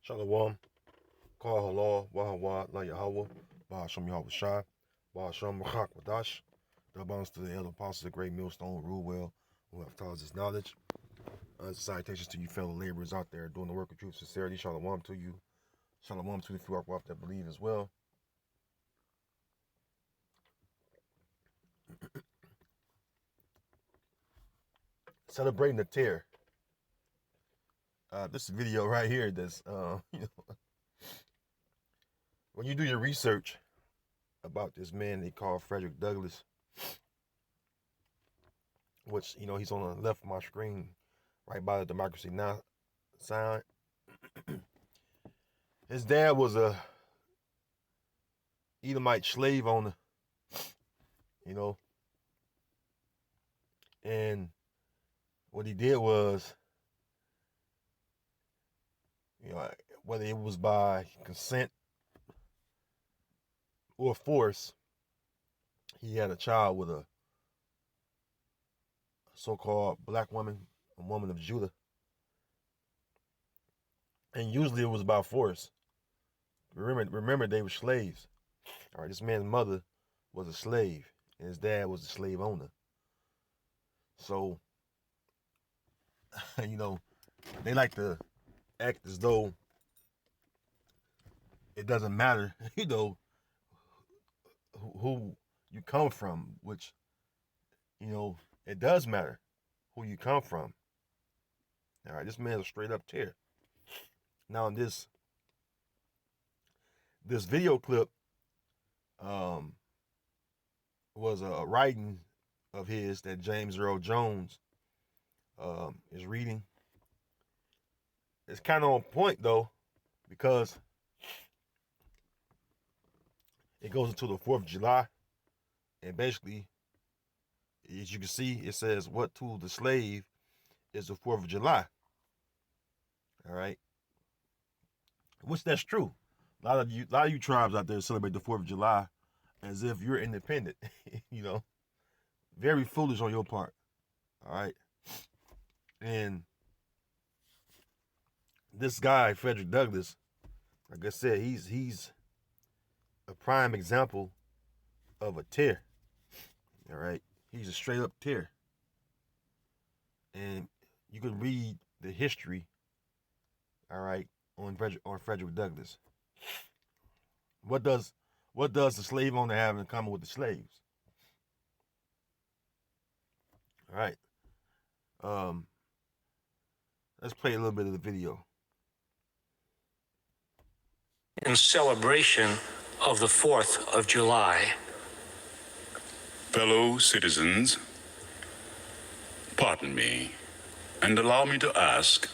Shalom, Kal Halal, Wahawa, La Yahweh, Bahasham Yahweh Shai, Bahasham Rachak Wadash, the abundance to the elder apostles, the great millstone, rule well, who have taught us his knowledge. Salutations to you fellow laborers out there doing the work of truth, sincerity. Shalom to you. Shalom to the few that believe as well. Celebrating the Tare. This video right here that's, when you do your research about this man they call Frederick Douglass, which, he's on the left of my screen, right by the Democracy Now! Sign. His dad was a Edomite slave owner, and what he did was, whether it was by consent or force, he had a child with a so-called black woman, a woman of Judah. And usually it was by force. Remember they were slaves. All right, this man's mother was a slave, and his dad was a slave owner. So, they like to act as though it doesn't matter, who you come from, which, it does matter who you come from. All right, this man's a straight up Tare. Now, in this video clip was a writing of his that James Earl Jones is reading. It's kind of on point, though, because it goes into the 4th of July, and basically, as you can see, it says, what to the slave is the 4th of July. All right. Which that's true. A lot of you tribes out there celebrate the 4th of July as if you're independent, Very foolish on your part. All right. And this guy, Frederick Douglass, like I said, he's a prime example of a Tare. All right. He's a straight up Tare. And you can read the history, all right, on Frederick Douglass. What does the slave owner have in common with the slaves? All right. Let's play a little bit of the video. In celebration of the 4th of July. Fellow citizens, pardon me, and allow me to ask,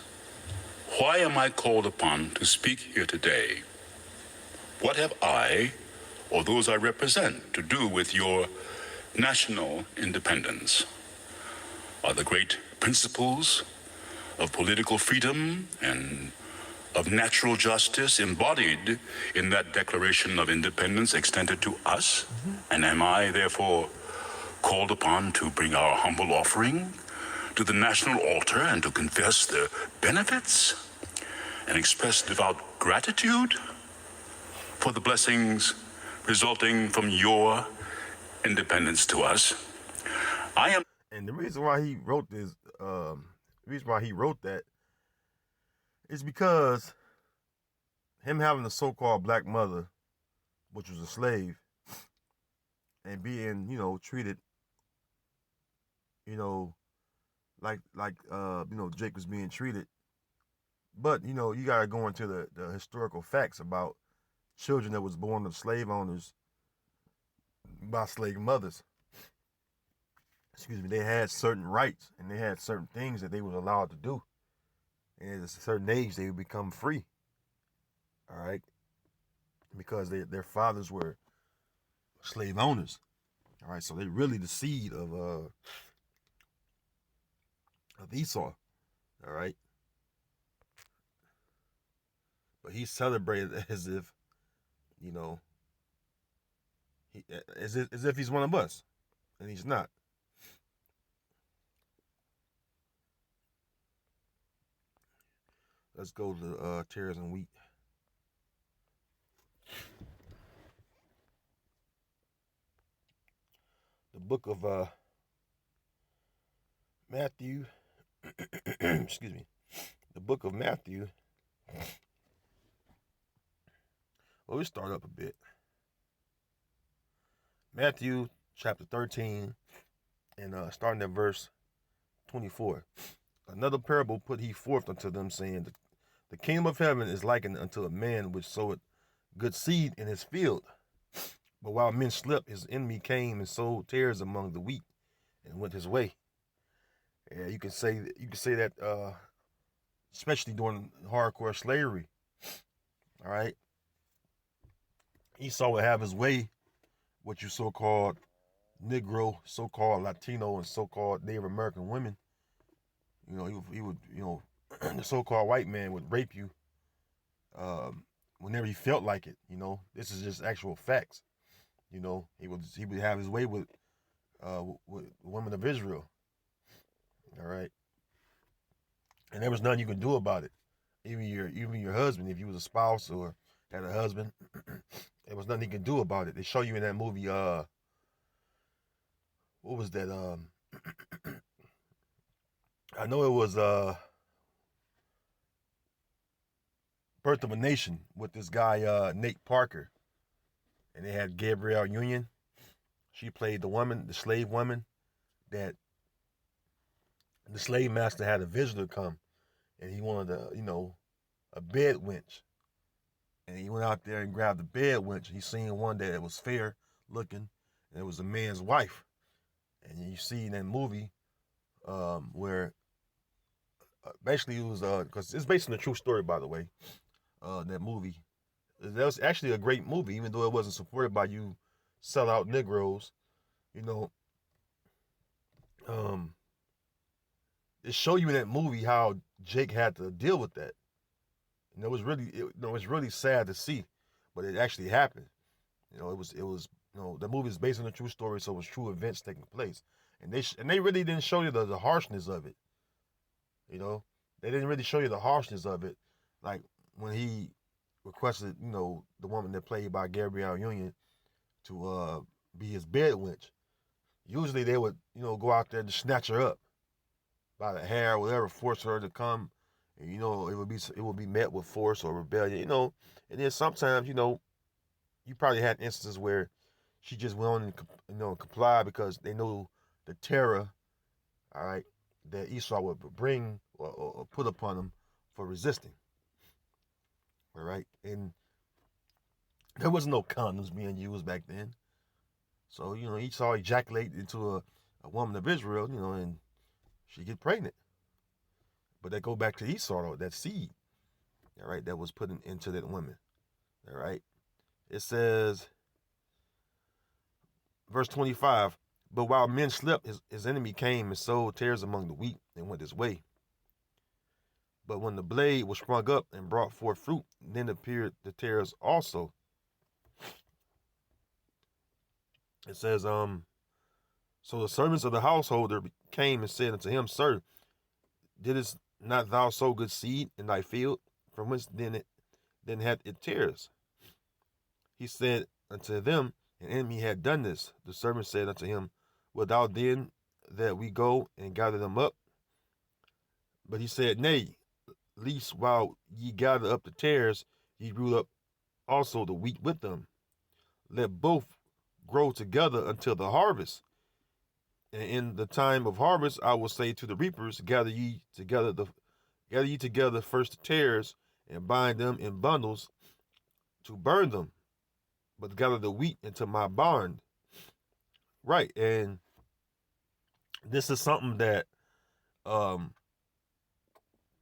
why am I called upon to speak here today? What have I, or those I represent, to do with your national independence? Are the great principles of political freedom and of natural justice embodied in that Declaration of Independence extended to us? And am I, therefore, called upon to bring our humble offering to the national altar and to confess their benefits and express devout gratitude for the blessings resulting from your independence to us? And the reason why he wrote this, that is because him having a so-called black mother, which was a slave, and being, treated, like Jake was being treated. But, you got to go into the historical facts about children that was born of slave owners by slave mothers. Excuse me, they had certain rights and they had certain things that they was allowed to do. And at a certain age, they would become free. All right? Because their fathers were slave owners. All right, so they really the seed of Esau. All right? But he celebrated as if, as if he's one of us. And he's not. Let's go to tares and wheat. The book of Matthew. Excuse me. The book of Matthew. Well, we start up a bit. Matthew chapter 13 and starting at verse 24. Another parable put he forth unto them, saying, The kingdom of heaven is likened unto a man which sowed good seed in his field. But while men slept, his enemy came and sowed tares among the wheat and went his way. Yeah, you can say that especially during hardcore slavery. All right. Esau would have his way with you so-called Negro, so-called Latino, and so-called Native American women. You know, he would the so-called white man would rape you whenever he felt like it. You know, this is just actual facts. You know, he would have his way with women of Israel. All right, and there was nothing you could do about it. Even your husband, if you was a spouse or had a husband, there was nothing he could do about it. They show you in that movie. What was that? I know it was Birth of a Nation with this guy Nate Parker, and they had Gabrielle Union. She played the woman, the slave woman, that the slave master had a visitor come, and he wanted a bed wench, and he went out there and grabbed the bed wench. He seen one that was fair looking, and it was a man's wife, and you see in that movie where basically it was because it's based on a true story, by the way. That movie, that was actually a great movie, even though it wasn't supported by you sellout Negroes. You know, it showed you in that movie how Jake had to deal with that. And it's really sad to see, but it actually happened. It was the movie is based on a true story, so it was true events taking place, and they really didn't show you the harshness of it. You know, they didn't really show you the harshness of it, like when he requested, the woman that played by Gabrielle Union to be his bed wench. Usually they would, go out there to snatch her up by the hair or whatever, force her to come. And, it would be met with force or rebellion, And then sometimes, you probably had instances where she just went on and, comply because they knew the terror, all right, that Esau would bring or put upon them for resisting. All right. And there was no condoms being used back then. So, Esau ejaculate into a woman of Israel, and she get pregnant. But that go back to Esau, though, that seed, all right, that was put into that woman. All right. It says, verse 25, but while men slept, his enemy came and sowed tares among the wheat and went his way. But when the blade was sprung up and brought forth fruit, then appeared the tares also. It says, so the servants of the householder came and said unto him, Sir, didst not thou sow good seed in thy field? From whence then hath it tares? He said unto them, An enemy had done this. The servant said unto him, Wilt thou then that we go and gather them up? But he said, Nay, lest while ye gather up the tares, ye root up also the wheat with them. Let both grow together until the harvest. And in the time of harvest, I will say to the reapers, Gather ye together first the tares, and bind them in bundles to burn them, but gather the wheat into my barn. Right, and this is something that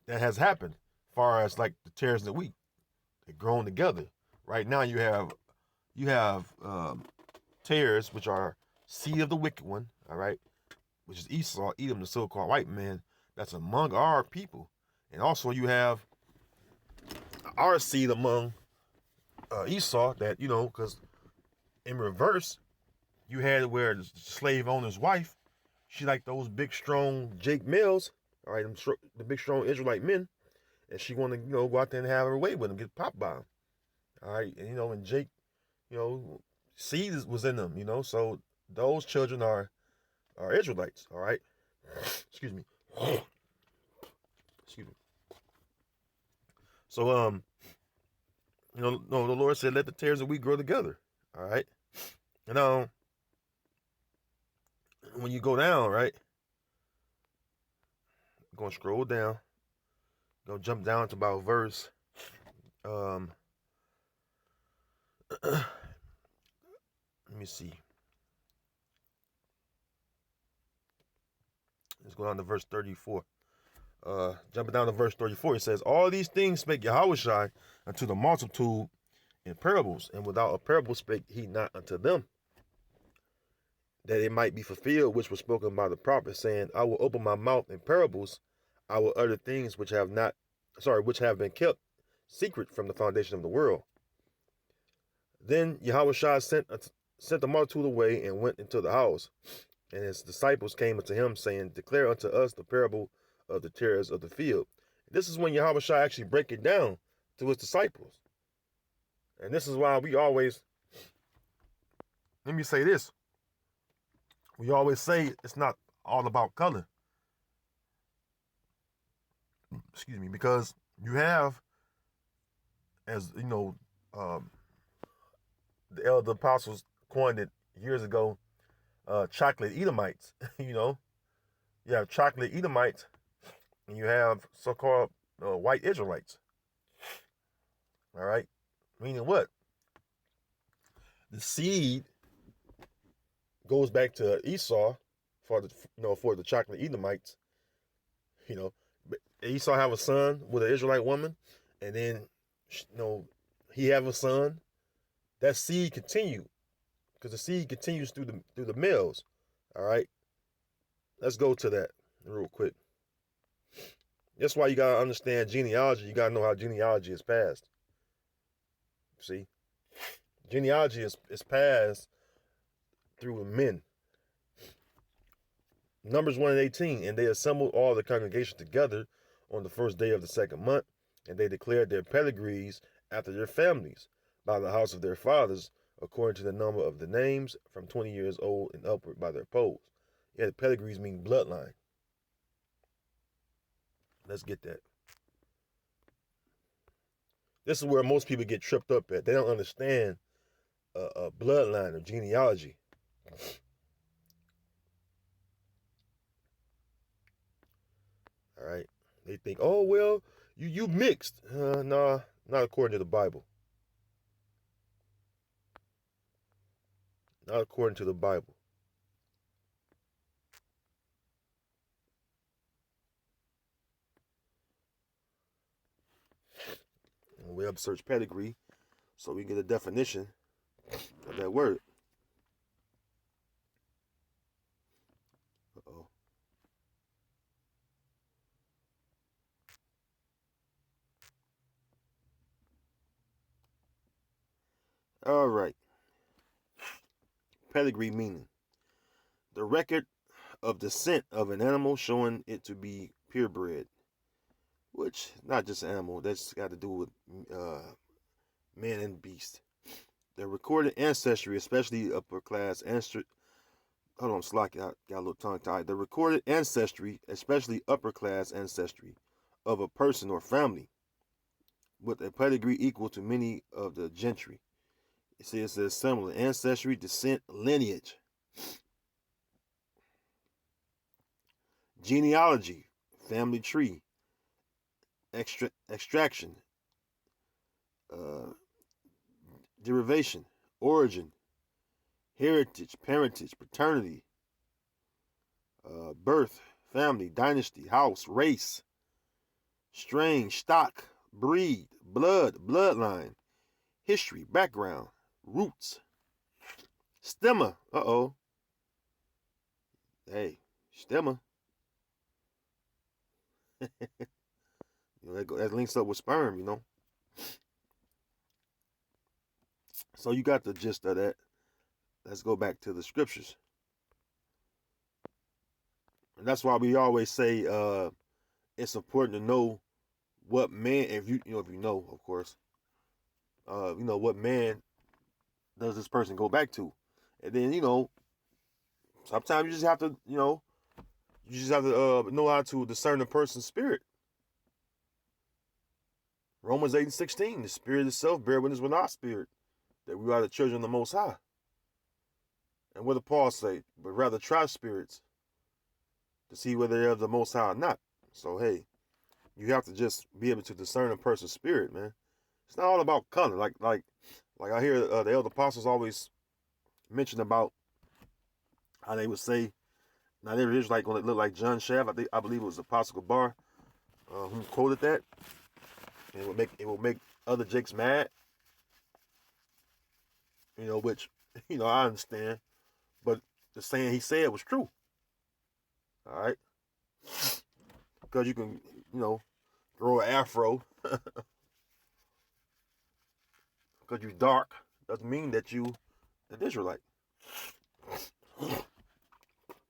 that has happened, as far as like the tares and the wheat, they're grown together. Right now, you have tares, which are seed of the wicked one. All right, which is Esau, Edom, the so-called white man that's among our people, and also you have our seed among Esau, that because in reverse, you had where the slave owner's wife, she like those big strong Jake males, all right, the big strong Israelite men, and she want to, go out there and have her way with him, get popped by him. All right, and and Jake, seed was in them, so those children are Israelites. All right, excuse me, excuse me. So no, the Lord said, "Let the tares and wheat grow together." All right, and when you go down, right, you're gonna scroll down, gonna jump down to about verse um let me see. Let's go down to verse 34. Jumping down to verse 34, it says, "All these things spake Yahushua unto the multitude in parables, and without a parable spake he not unto them, that it might be fulfilled which was spoken by the prophet, saying, I will open my mouth in parables, I will utter things which which have been kept secret from the foundation of the world. Then Yahushua sent the multitude away and went into the house. And his disciples came unto him, saying, Declare unto us the parable of the tares of the field." This is when Yahushua actually break it down to his disciples. And this is why let me say this. We always say it's not all about color. Excuse me, because you have, as the elder apostles coined it years ago, chocolate Edomites. You have chocolate Edomites, and you have so-called white Israelites. All right, meaning what? The seed goes back to Esau for the chocolate Edomites. Esau have a son with an Israelite woman, and then he have a son. That seed continue because the seed continues through the males. All right, let's go to that real quick. That's why you gotta understand genealogy. You gotta know how genealogy is passed. See, genealogy is passed through men. Numbers 1 and 18, and they assembled all the congregation together on the first day of the second month, and they declared their pedigrees after their families, by the house of their fathers, according to the number of the names, from 20 years old and upward by their polls. Yeah, the pedigrees mean bloodline. Let's get that. This is where most people get tripped up at. They don't understand a bloodline or genealogy. All right. They think, oh well, you mixed. Nah, not according to the Bible. Not according to the Bible. And we have to search pedigree so we get a definition of that word. Uh-oh. All right. Pedigree meaning the record of descent of an animal showing it to be purebred, which not just an animal. That's got to do with man and beast. The recorded ancestry, especially upper class ancestry. Hold on, slack. I got a little tongue tied. The recorded ancestry, especially upper class ancestry, of a person or family, with a pedigree equal to many of the gentry. It says similar ancestry, descent, lineage. Genealogy, family tree, extraction, uh, derivation, origin, heritage, parentage, paternity, birth, family, dynasty, house, race, strain, stock, breed, blood, bloodline, history, background, roots, stemma. Uh-oh. Hey, stemma. That links up with sperm. So you got the gist of that. Let's go back to the scriptures. And that's why we always say it's important to know what man, if you know, of course, what man does this person go back to? And then, sometimes you just have to, know how to discern a person's spirit. Romans 8:16, the Spirit itself bear witness with our spirit that we are the children of the Most High. And what did Paul say? But rather try spirits to see whether they're of the Most High or not. So, hey, you have to just be able to discern a person's spirit, man. It's not all about color. Like I hear the elder apostles always mention about how they would say, not every Israelite going to look like John Shaft. I believe it was Apostle Gabar who quoted that. And it will make other Jakes mad. Which I understand, but the saying he said was true. All right, because you can grow an afro because you're dark doesn't mean that you an Israelite.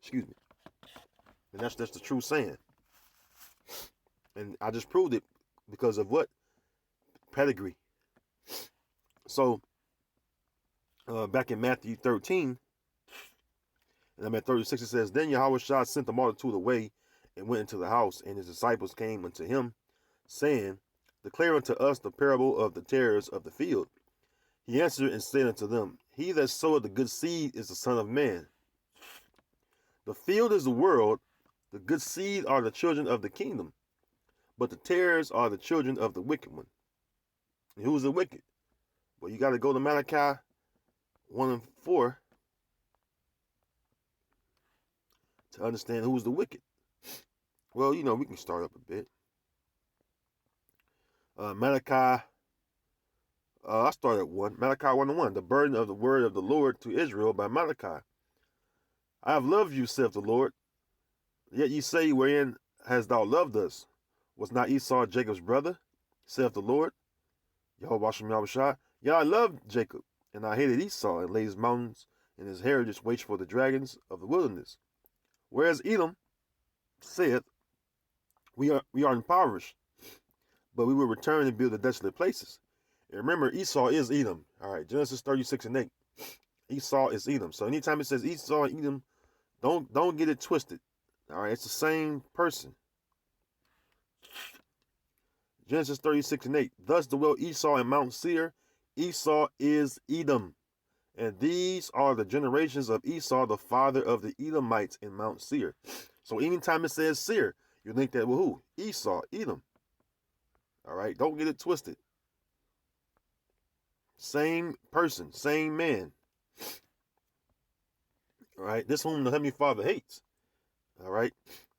Excuse me. And that's the true saying. And I just proved it because of what? Pedigree. So, back in Matthew 13, and I'm at 36, it says, Then Yahushua sent the multitude away and went into the house, and his disciples came unto him, saying, Declare unto us the parable of the tares of the field. He answered and said unto them, He that soweth the good seed is the Son of Man. The field is the world, the good seed are the children of the kingdom, but the tares are the children of the wicked one. And who's the wicked? Well, you got to go to Malachi 1:4 to understand who's the wicked. Well, we can start up a bit. Malachi, I started at 1. Malachi 1:1, the burden of the word of the Lord to Israel by Malachi. I have loved you, saith the Lord. Yet ye say, Wherein hast thou loved us? Was not Esau Jacob's brother? Saith the Lord. Yehovah Shem Yahushua. Yet I loved Jacob, and I hated Esau, and laid his mountains and his heritage waste for the dragons of the wilderness. Whereas Edom saith, We are impoverished, but we will return and build the desolate places. And remember, Esau is Edom. All right, Genesis 36:8. Esau is Edom. So anytime it says Esau and Edom, don't get it twisted. All right, it's the same person. Genesis 36:8. Thus dwelt Esau in Mount Seir. Esau is Edom. And these are the generations of Esau, the father of the Edomites in Mount Seir. So anytime it says Seir, you think that, well, who? Esau, Edom. All right, don't get it twisted. Same person, same man. All right, this whom the Heavenly Father hates. All right,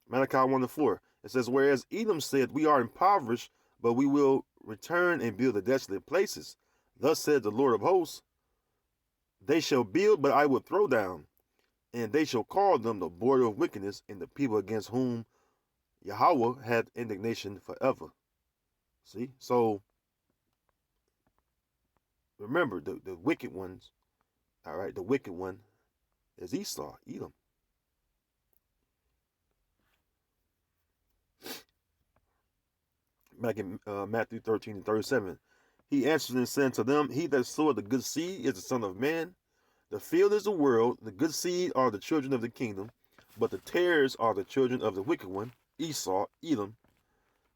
Malachi 1:4. It says, Whereas Edom said, We are impoverished, but we will return and build the desolate places. Thus said the Lord of hosts, They shall build, but I will throw down, and they shall call them the border of wickedness, and the people against whom Yahweh had indignation forever. See? So, remember, the wicked ones, all right, the wicked one is Esau, Edom. Back in Matthew 13:37, he answered and said to them, He that soweth the good seed is the Son of Man. The field is the world, the good seed are the children of the kingdom, but the tares are the children of the wicked one, Esau, Edom.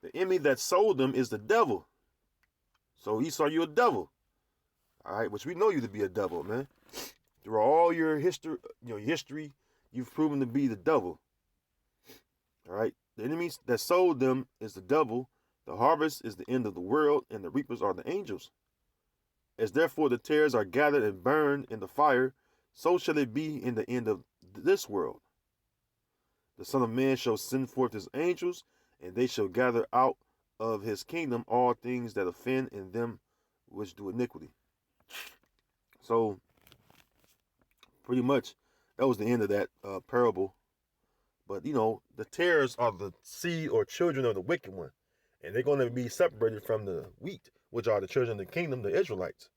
The enemy that sowed them is the devil. So Esau, you're a devil. All right, which we know you to be a devil, man. Through all your history, you've proven to be the devil. All right, the enemy that sowed them is the devil. The harvest is the end of the world, and the reapers are the angels. As therefore the tares are gathered and burned in the fire, so shall it be in the end of this world. The Son of Man shall send forth his angels, and they shall gather out of his kingdom all things that offend and them which do iniquity. So, pretty much, that was the end of that parable. But, the tares are the seed or children of the wicked one. And they're going to be separated from the wheat, which are the children of the kingdom, the Israelites.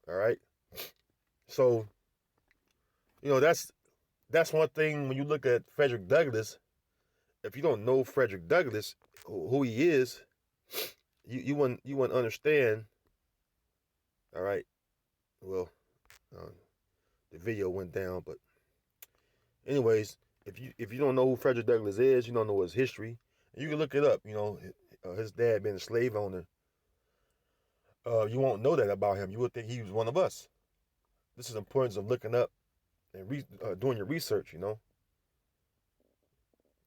All right? So, that's one thing when you look at Frederick Douglass if you don't know Frederick Douglass, who he is, you wouldn't understand. All right. Well, uh, the video went down, but anyways, if you don't know who Frederick Douglass is, you don't know his history. You can look it up. His dad being a slave owner. You won't know that about him. You would think he was one of us. This is the importance of looking up and doing your research. And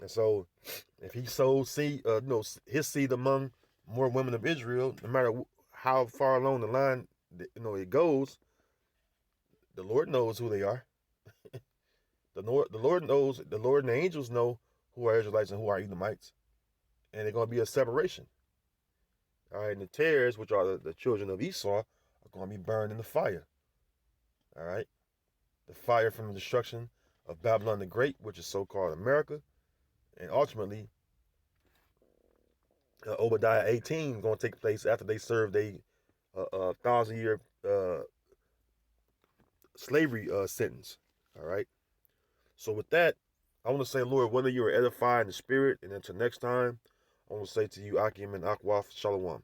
so, if he sowed seed, his seed among more women of Israel, no matter how far along the line, it goes, the Lord knows who they are. The Lord knows. The Lord and the angels know who are Israelites and who are Edomites, and there's going to be a separation. All right, and the tares, which are the children of Esau, are going to be burned in the fire. All right, the fire from the destruction of Babylon the Great, which is so-called America, and ultimately Obadiah 18 is going to take place after they served a 1,000-year slavery sentence. All right. So with that, I want to say, Lord, whether you are edified in the spirit, and until next time, I want to say to you, Akim and Akwaf, Shalom.